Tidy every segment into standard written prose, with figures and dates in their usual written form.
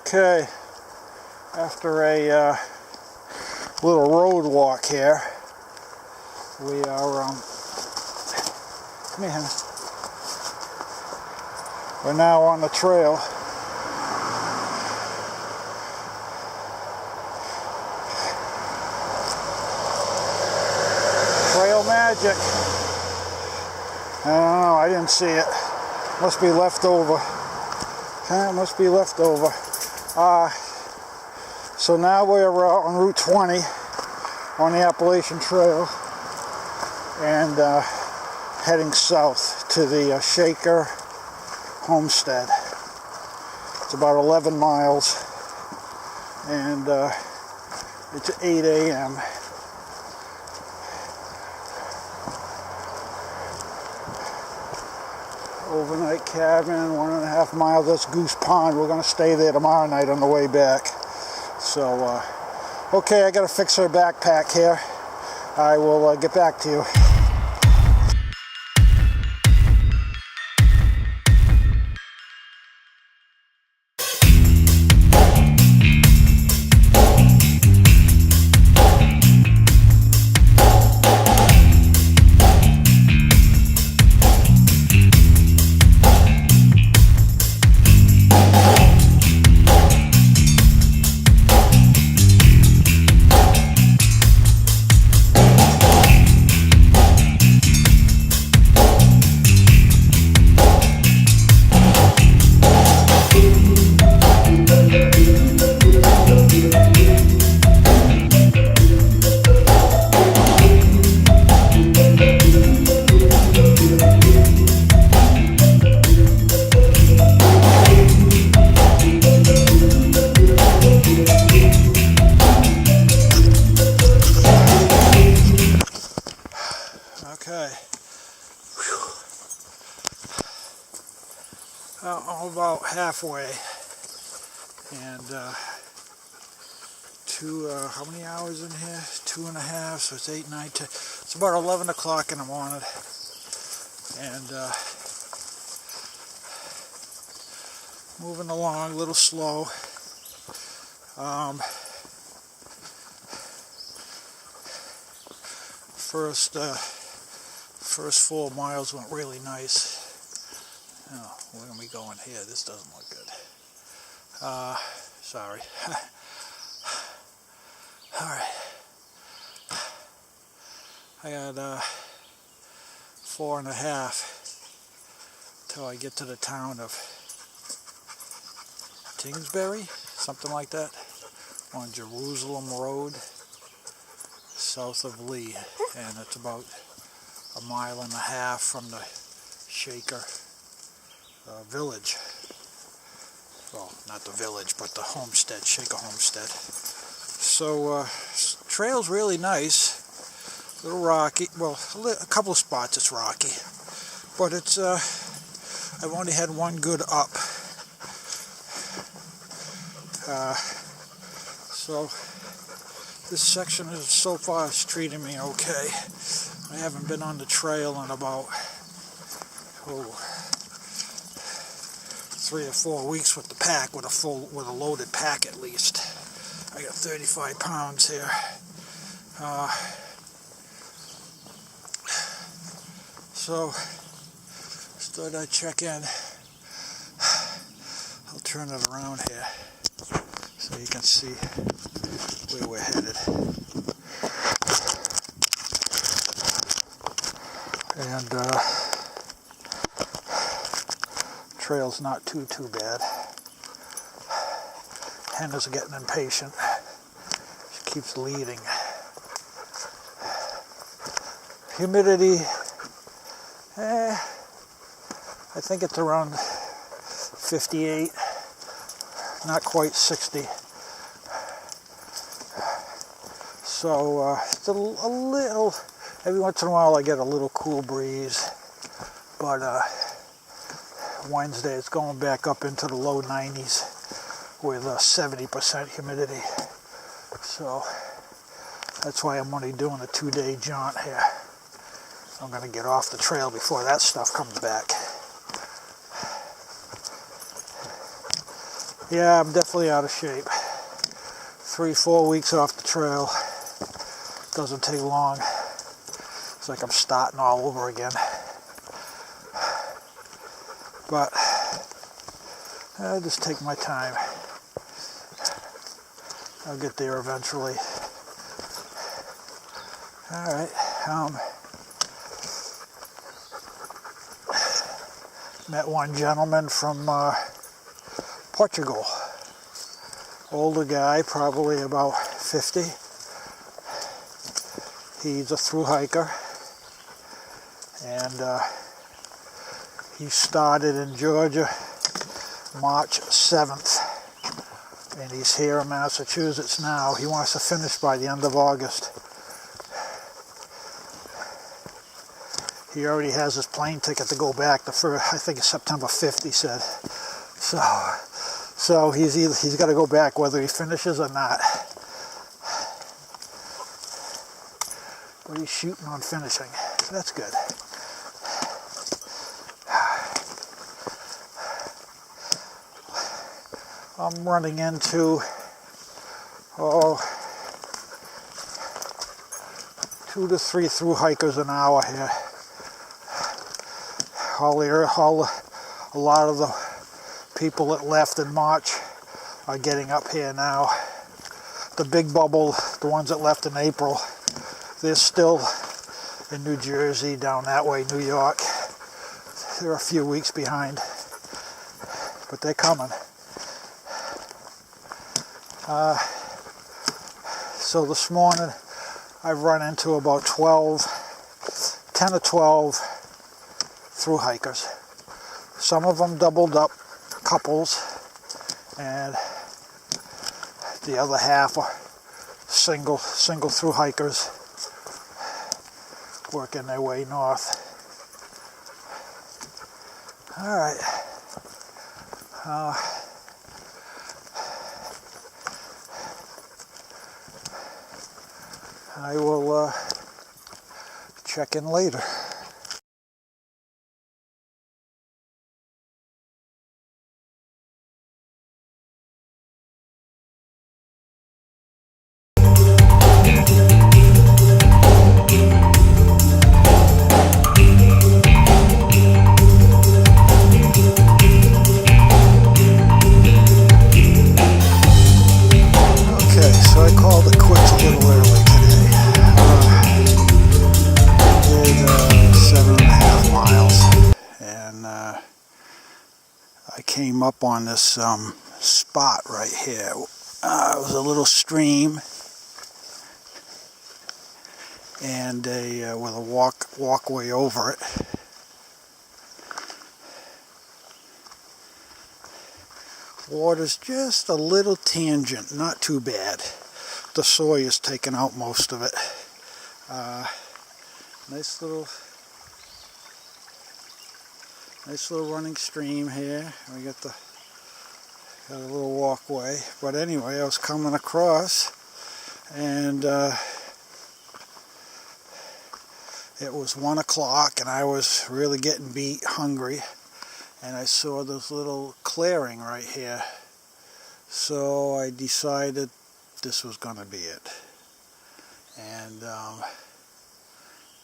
Okay, after a little road walk here, we are, come here, honey. We're now on the trail. Trail magic. I don't know, I didn't see it. Must be left over. Must be left over. So now we're on Route 20 on the Appalachian Trail and heading south to the Shaker homestead. It's about 11 miles and it's 8 a.m. Overnight cabin, 1.5 miles. That's Goose Pond. We're going to stay there tomorrow night on the way back. So, okay, I got to fix her backpack here. I will get back to you. Okay, I'm about halfway, and how many hours in here? 2.5, so it's 8, 9, 10. It's about 11 o'clock in the morning, and moving along a little slow. First 4 miles went really nice. Oh, where are we going here? This doesn't look good. Sorry. Alright. I got 4.5 till I get to the town of Tingsbury, something like that, on Jerusalem Road, south of Lee, and it's about 1.5 miles from the Shaker village. Well, not the village, but the homestead, Shaker homestead. So, trail's really nice. A little rocky. Well, a couple of spots it's rocky, but it's. I've only had one good up. So this section is so far is treating me okay. I haven't been on the trail in about 3 or 4 weeks with the pack, with a loaded pack at least. I got 35 pounds here. So just thought I'd check in. I'll turn it around here so you can see where we're headed. And trail's not too bad. Hannah's getting impatient. She keeps leading. Humidity, I think it's around 58, not quite 60. So it's a little, every once in a while I get a little cool breeze, but Wednesday it's going back up into the low 90s with 70% humidity. So that's why I'm only doing a 2-day jaunt here. I'm going to get off the trail before that stuff comes back. Yeah, I'm definitely out of shape. 3-4 weeks off the trail. Doesn't take long. It's like I'm starting all over again. But I just take my time. I'll get there eventually. Alright, met one gentleman from Portugal. Older guy, probably about 50. He's a thru hiker, and he started in Georgia March 7th, and he's here in Massachusetts now. He wants to finish by the end of August. He already has his plane ticket to go back I think it's September 5th, he said. So he's got to go back whether he finishes or not. But he's shooting on finishing. So that's good. I'm running into 2 to 3 thru hikers an hour here. A lot of the people that left in March are getting up here now. The big bubble, the ones that left in April, they're still in New Jersey, down that way, New York. They're a few weeks behind, but they're coming. So this morning I've run into about 10 or 12 thru hikers. Some of them doubled up couples, and the other half are single thru hikers working their way north. All right. I will check in later. Okay, so I called it quits a little early today. Did 7.5 miles, and I came up on this spot right here. It was a little stream, and with a walkway over it. Water's just a little tangent, not too bad. The soy is taking out most of it. Nice little running stream here. We got a little walkway. But anyway, I was coming across, and it was 1 o'clock, and I was really getting beat, hungry. And I saw this little clearing right here. So I decided this was going to be it. And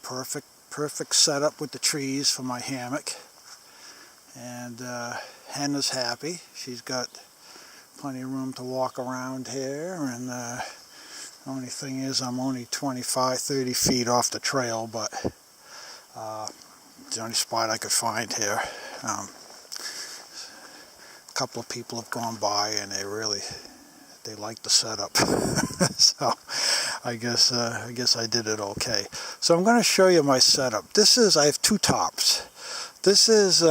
perfect setup with the trees for my hammock. And Henna's happy. She's got plenty of room to walk around here. And the only thing is I'm only 25-30 feet off the trail, but it's the only spot I could find here. A couple of people have gone by, and they like the setup. So I guess I did it okay. So I'm going to show you my setup. I have 2 tops. This is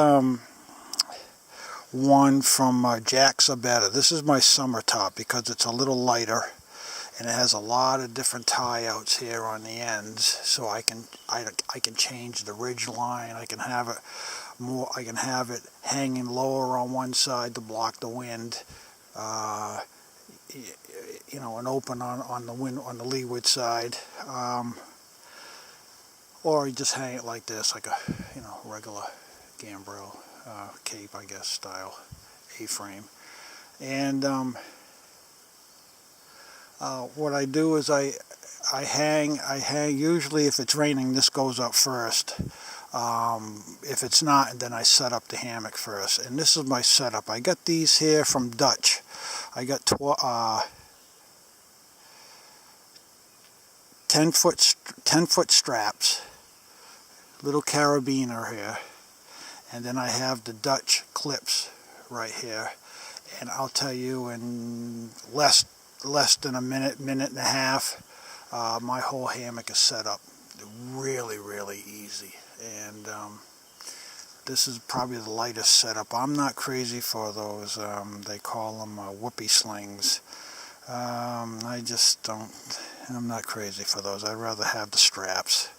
one from Jack's Are Better. This is my summer top because it's a little lighter, and it has a lot of different tie outs here on the ends, so I can change the ridge line. I can have it hanging lower on one side to block the wind, and open on the leeward side, or you just hang it like this, like a regular gambrel cape, I guess, style A-frame. And what I do is I hang, usually if it's raining, this goes up first. If it's not, then I set up the hammock first. And this is my setup. I got these here from Dutch. I got 10-foot straps, little carabiner here, and then I have the Dutch clips right here. And I'll tell you, in less than a minute and a half, my whole hammock is set up. Really, really easy. And this is probably the lightest setup. I'm not crazy for those, they call them whoopee slings. I just don't, I'm not crazy for those. I'd rather have the straps.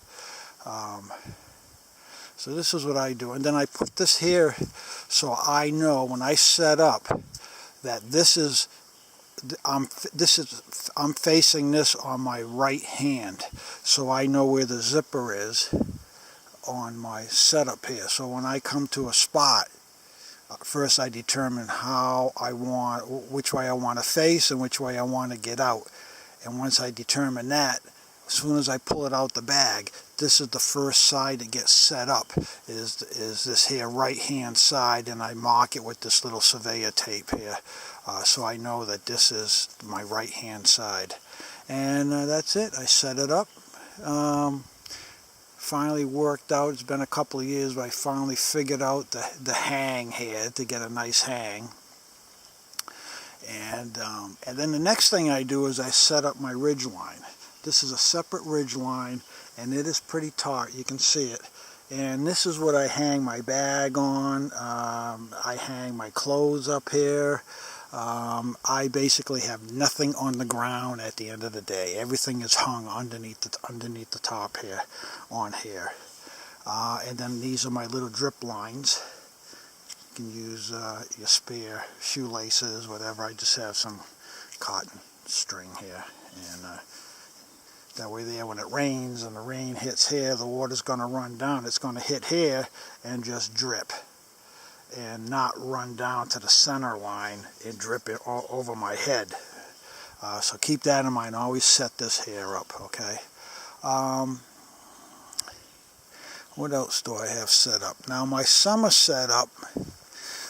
So this is what I do. And then I put this here so I know when I set up that I'm facing this on my right hand, so I know where the zipper is on my setup here. So when I come to a spot, first I determine which way I want to face and which way I want to get out. And once I determine that, as soon as I pull it out the bag, this is the first side that gets set up, is this here right hand side, and I mark it with this little surveyor tape here, so I know that this is my right hand side. And that's it. I set it up. Finally worked out. It's been a couple of years, but I finally figured out the hang here to get a nice hang. And then the next thing I do is I set up my ridge line. This is a separate ridge line, and it is pretty taut. You can see it. And this is what I hang my bag on. I hang my clothes up here. I basically have nothing on the ground at the end of the day. Everything is hung underneath the top here, on here. And then these are my little drip lines. You can use your spare shoelaces, whatever. I just have some cotton string here, and that way there, when it rains and the rain hits here, the water's going to run down. It's going to hit here and just drip, and not run down to the center line and drip it all over my head. So keep that in mind. Always set this here up, okay? What else do I have set up? Now my summer setup,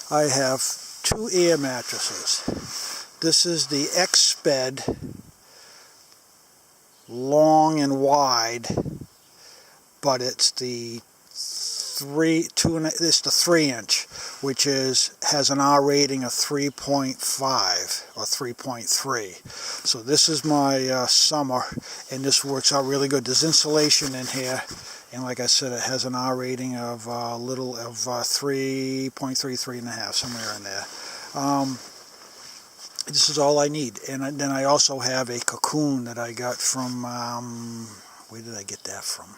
I have 2 air mattresses. This is the X-Bed long and wide, but it's the 3-inch, which has an R rating of 3.5 or 3.3. So this is my summer, and this works out really good. There's insulation in here, and like I said, it has an R rating of 3.3, 3.5, somewhere in there. This is all I need. And then I also have a cocoon that I got from, where did I get that from?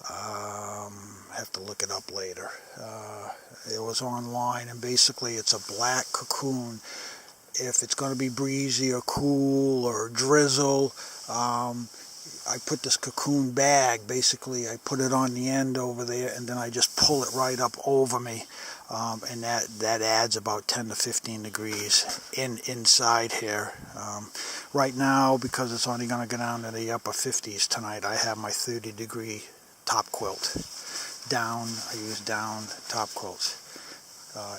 I have to look it up later. It was online, and basically it's a black cocoon. If it's going to be breezy or cool or drizzle, I put this cocoon bag, basically I put it on the end over there, and then I just pull it right up over me. And that adds about 10 to 15 degrees inside here. Right now, because it's only going to go down to the upper 50s tonight, I have my 30-degree top quilt. Down, I use down top quilts.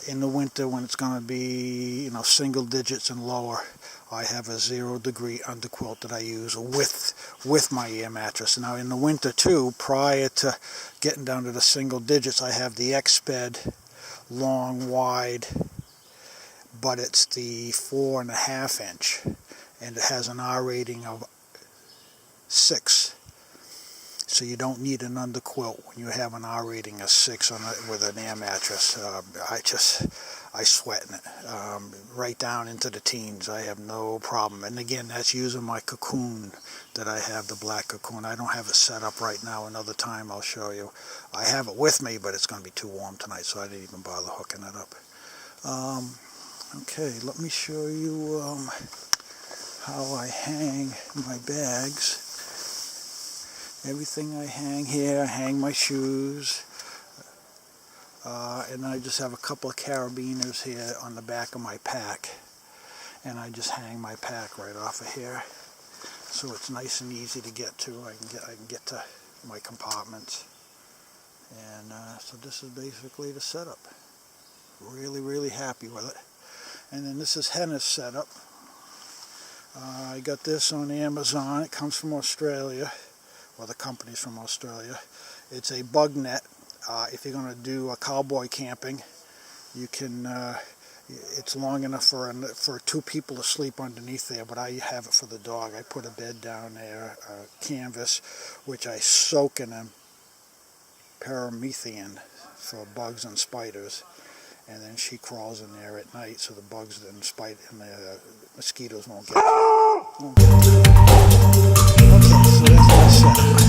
In the winter, when it's going to be, single digits and lower, I have a 0-degree underquilt that I use with my air mattress. Now in the winter too, prior to getting down to the single digits, I have the X-Bed long, wide, but it's the 4.5-inch, and it has an R rating of 6. So you don't need an underquilt when you have an R rating of 6 with an air mattress. I sweat in it, right down into the teens. I have no problem. And again, that's using my cocoon that I have, the black cocoon. I don't have it set up right now. Another time I'll show you. I have it with me, but it's going to be too warm tonight, so I didn't even bother hooking it up. Okay, let me show you how I hang my bags. Everything I hang here, I hang my shoes, and I just have a couple of carabiners here on the back of my pack. and I just hang my pack right off of here, so it's nice and easy to get to. I can get to my compartments, and so this is basically the setup. Really happy with it. And then this is Henna's setup. I got this on Amazon. It comes from Australia. Well, the company's from Australia. It's a bug net. If you're going to do a cowboy camping, you can. It's long enough for 2 people to sleep underneath there, but I have it for the dog. I put a bed down there, canvas, which I soak in a paramethane for bugs and spiders, and then she crawls in there at night so the bugs and the mosquitoes won't get her. Okay, so that's my setup.